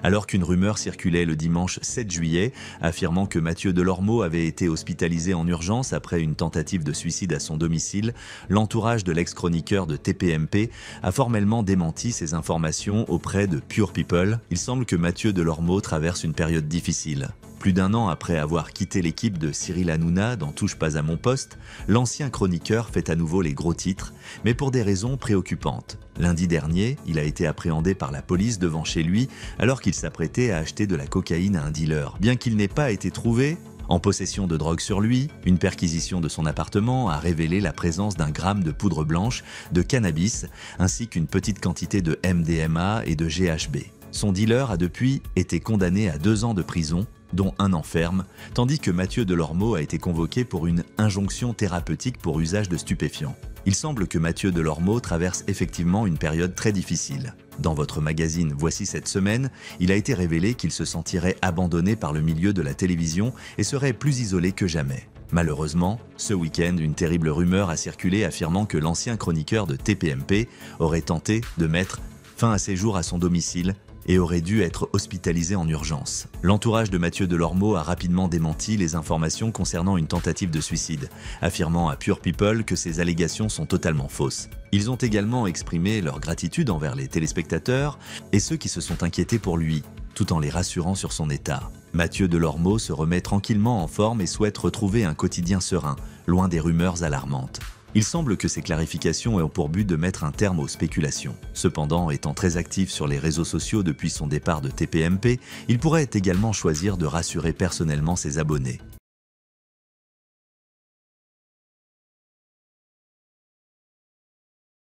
Alors qu'une rumeur circulait le dimanche 7 juillet, affirmant que Mathieu Delormeau avait été hospitalisé en urgence après une tentative de suicide à son domicile, l'entourage de l'ex-chroniqueur de TPMP a formellement démenti ces informations auprès de Pure People. Il semble que Mathieu Delormeau traverse une période difficile. Plus d'un an après avoir quitté l'équipe de Cyril Hanouna dans Touche pas à mon poste, l'ancien chroniqueur fait à nouveau les gros titres, mais pour des raisons préoccupantes. Lundi dernier, il a été appréhendé par la police devant chez lui alors qu'il s'apprêtait à acheter de la cocaïne à un dealer. Bien qu'il n'ait pas été trouvé en possession de drogue sur lui, une perquisition de son appartement a révélé la présence d'1 gramme de poudre blanche, de cannabis, ainsi qu'une petite quantité de MDMA et de GHB. Son dealer a depuis été condamné à 2 ans de prison, dont 1 an ferme, tandis que Mathieu Delormeau a été convoqué pour une injonction thérapeutique pour usage de stupéfiants. Il semble que Mathieu Delormeau traverse effectivement une période très difficile. Dans votre magazine Voici cette semaine, il a été révélé qu'il se sentirait abandonné par le milieu de la télévision et serait plus isolé que jamais. Malheureusement, ce week-end, une terrible rumeur a circulé affirmant que l'ancien chroniqueur de TPMP aurait tenté de mettre fin à ses jours à son domicile et aurait dû être hospitalisé en urgence. L'entourage de Mathieu Delormeau a rapidement démenti les informations concernant une tentative de suicide, affirmant à Pure People que ces allégations sont totalement fausses. Ils ont également exprimé leur gratitude envers les téléspectateurs et ceux qui se sont inquiétés pour lui, tout en les rassurant sur son état. Mathieu Delormeau se remet tranquillement en forme et souhaite retrouver un quotidien serein, loin des rumeurs alarmantes. Il semble que ces clarifications aient pour but de mettre un terme aux spéculations. Cependant, étant très actif sur les réseaux sociaux depuis son départ de TPMP, il pourrait également choisir de rassurer personnellement ses abonnés.